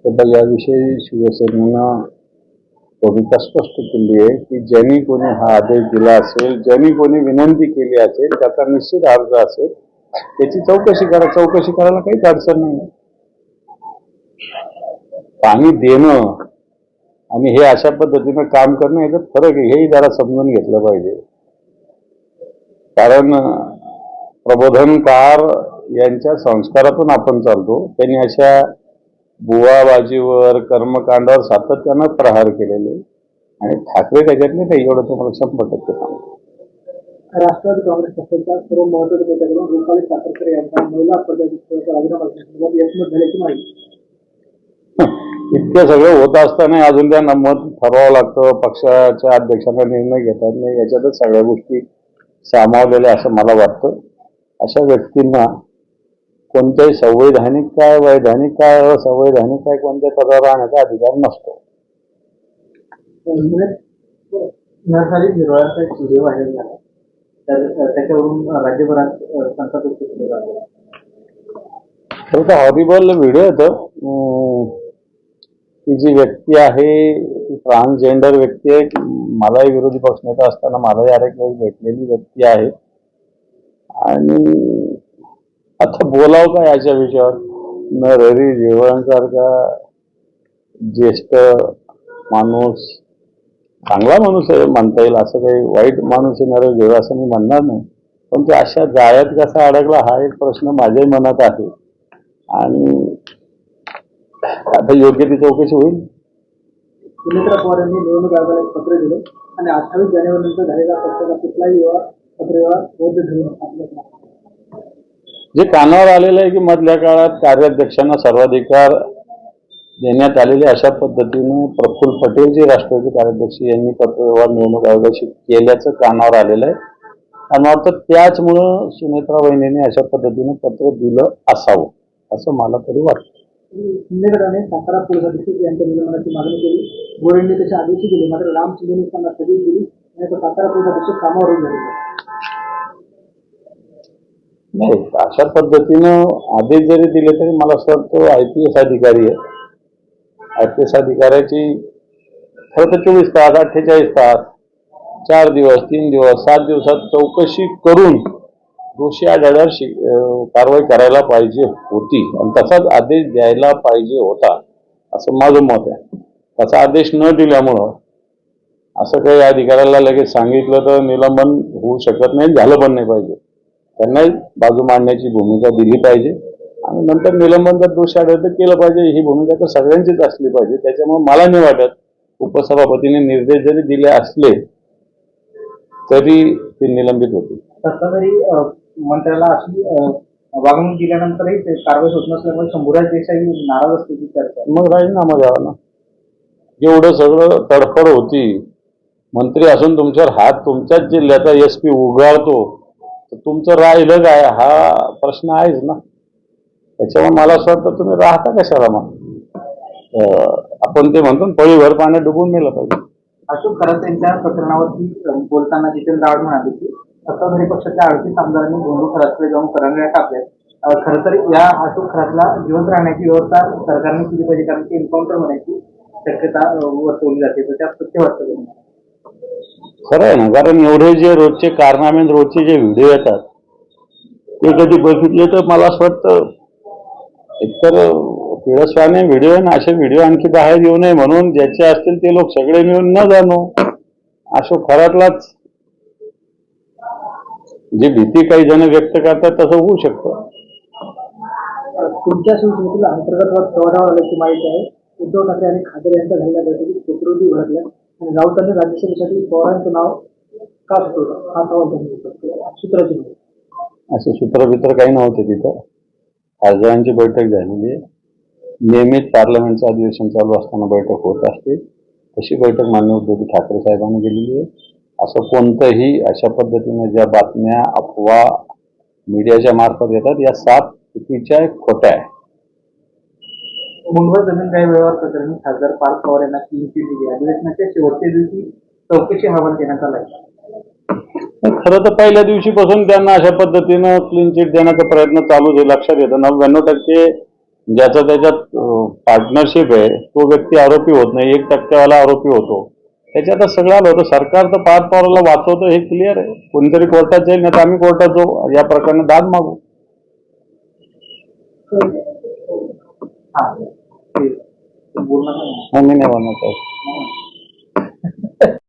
तर याविषयी शिवसेनेनं भूमिका स्पष्ट केली आहे की ज्यांनी कोणी हा आदेश दिला असेल, ज्यांनी कोणी विनंती केली असेल, त्याचा निश्चित अर्ज असेल, त्याची चौकशी करा. चौकशी करायला काहीच अडचण नाही. पाणी देणं आणि हे अशा पद्धतीनं काम करणं याच्यात फरक आहे, हेही जरा समजून घेतलं पाहिजे. कारण प्रबोधनकार यांच्या संस्कारातून आपण चालतो. त्यांनी अशा बुवाबाजीवर, कर्मकांडावर सातत्यानं प्रहार केलेले आणि ठाकरे त्याच्यातले नाही, एवढं तुम्हाला 100% सांगतो. राष्ट्रवादी काँग्रेस पक्षाच्या सर्व महत्त्वाच्या नेत्यांकडून रुपाली चाकरकर यांचा महिला पदाधिकाऱ्यांचा राजीनामा घेण्यासंदर्भात एकमत झाल्याची माहिती. इतकं सगळं होत असताना अजून त्यांना मत ठरवावं लागतं, पक्षाच्या अध्यक्षांना निर्णय घेतात नाही, याच्यातच सगळ्या गोष्टी सामावलेल्या असं मला वाटतं. अशा व्यक्तींना कोणत्याही संवैधानिक काय, वैधानिक काय, असंवैधानिक काय कोणत्या पदावर राहण्याचा अधिकार नसतो. नरसाली झिरवाळाचा एक व्हिडिओ व्हायरल झाला, तर त्याच्यावरून राज्यभरात संताप व्यक्त केला जातो. खरं तर हॉरिबल व्हिडिओ येतो. ती जी व्यक्ती आहे ती ट्रान्सजेंडर व्यक्ती आहे. मलाही विरोधी पक्षनेता असताना मलाही अनेक वेळेस भेटलेली व्यक्ती आहे. आणि आता बोलावं काय अशा विषयावर. नरहरी झिरवाळांसारखा ज्येष्ठ माणूस, चांगला माणूस आहे म्हणता येईल, असं काही वाईट माणूस आहे नरहरी झिरवाळ असं मी म्हणणार नाही, पण तो अशा जाळ्यात कसा अडकला हा एक प्रश्न माझ्याही मनात आहे. आणि आता योग्य ती चौकशी होईल. सुनेत्रा पवार यांनी निवडणूक आयोगाला एक पत्र दिले आणि 28 जानेवारीनंतर झालेला पक्षाचा कुठलाही पत्रव्यवहार रद्द ठरवून जे कानावर आलेलं आहे की मधल्या काळात कार्याध्यक्षांना सर्वाधिकार देण्यात आलेले, अशा पद्धतीने प्रफुल्ल पटेल जे राष्ट्रवादी कार्याध्यक्ष यांनी पत्रव्यवहार निवडणूक आयोगाशी केल्याचं कानावर आलेलं आहे. आणि वाटतं त्याचमुळं सुनेत्रा वहिनीने अशा पद्धतीने पत्र दिलं असावं असं मला तरी वाटतं. शिंदेगडाने सातारा पोलीस अधीक्षक यांच्या निलंबनाची मागणी केली. गोरेंनी त्याच्या आदेशही दिले, मात्र राम शिंदेने त्यांना स्थगित दिली आणि तो सातारा पोलीस अधीक्षक कामावरून झाले नाही. अशा पद्धतीनं आदेश जरी दिले तरी मला असं वाटतं IPS अधिकारी आहे. IPS अधिकाऱ्याची खरं तर 24 तास, 48 तास, 4 दिवस, 3 दिवस, 7 दिवसात चौकशी करून दोषी आढळल्यावर कारवाई करायला पाहिजे होती आणि तसाच आदेश द्यायला पाहिजे होता असं माझं मत आहे. तसा आदेश न दिल्यामुळं असं काही अधिकाऱ्याला लगेच सांगितलं तर निलंबन होऊ शकत नाही, झालं पण नाही पाहिजे. त्यांनाही बाजू मांडण्याची भूमिका दिली पाहिजे आणि नंतर निलंबन जर दोषी आढळलं केलं पाहिजे. ही भूमिका तर सगळ्यांचीच असली पाहिजे. त्याच्यामुळे मला नाही वाटत उपसभापतीने निर्देश जरी दिले असले तरी ते निलंबित होतील. सत्ताधारी मंत्र्याला अशी वागणूक दिल्यानंतरही कारवाई होत नसल्यामुळे शंभूराज देसाई नाराज असल्याची चर्चा. मग राजीनामा द्यावा ना. एवढं सगळं तडफड होती, मंत्री असून तुमच्यावर हात तुमच्याच जिल्ह्याचा SP उगारतो तर तुमचं राहिलं काय हा प्रश्न आहेच ना. त्याच्यामुळे मला असं वाटतं तुम्ही राहता कशाला मग. आपण ते म्हणतो पळीभर पाण्यात डुबून नेलं पाहिजे. अशोक खरात यांच्या प्रकरणावरती बोलताना जितेंद्र आव्हाड म्हणाले की सत्ताधारी पक्षाच्या 38 आमदारांनी धोंडू खरातकडे जाऊन करंगळ्या टाकल्या. खरं तर या अशोक खरातला जिवंत राहण्याची व्यवस्था सरकारने केली पाहिजे, कारण की एन्काउंटर होण्याची शक्यता वर्तवली जाते. तर त्यात सत्य वाटतं. खरं आहे ना, कारण एवढे जे रोजचे कारनामे, रोजचे जे व्हिडिओ येतात ते कधी बघितले तर मला असं वाटतं एकतर पिळसवाने व्हिडिओ आहे ना, असे व्हिडिओ आणखी बाहेर येऊ नये म्हणून ज्याचे असतील ते लोक सगळे मिळून न जाणो. अशोक खरातलाच जी भीती काही जण व्यक्त करतात तसं होऊ शकतं. तुमच्या शिवसेनेतील अंतर्गत प्रवाहावर आल्याची माहिती आहे. उद्धव ठाकरे आणि खासदार यांच्या झालेल्या बैठकीत चक्रवर्ती भडकल्या आणि राऊतांनी राज्यसभेसाठी पवारांचं नाव का सुचवलं हा सवाल त्यांनी सूत्राची असे सूत्रभित्र काही नव्हते तिथं. खासदारांची बैठक झालेली आहे. नियमित पार्लमेंटचं अधिवेशन चालू असताना बैठक होत असते. तशी बैठक माननीय उद्धव ठाकरे साहेबांनी केलेली आहे. असं कोणतंही अशा पद्धतीने ज्या बातम्या अफवा मीडियाच्या मार्फत येतात या 7 चुकीच्या खोट्या आहे. मुंबई जमीन काही व्यवहार प्रकरणी खासदार पार्थ पवार यांना क्लीन चिट दिली. अधिवेशनाच्या शेवटच्या दिवशी चौकशी अहवाल देण्यात आला. खरं तर पहिल्या दिवशीपासून त्यांना अशा पद्धतीनं क्लीन चिट देण्याचा प्रयत्न चालू आहे. लक्षात येतं 99% ज्याचा त्याच्यात पार्टनरशिप आहे तो व्यक्ती आरोपी होत नाही, 1% आरोपी होतो. त्याच्यातच सगळं आलं होतं. सरकार तर पाच पवाराला वाचवतं हे क्लिअर आहे. कोणीतरी कोर्टात जाईल नाही तर आम्ही कोर्टात जाऊ, या प्रकरणात दाद मागू. हा ते बोलणं आम्ही नाही म्हणत आहे.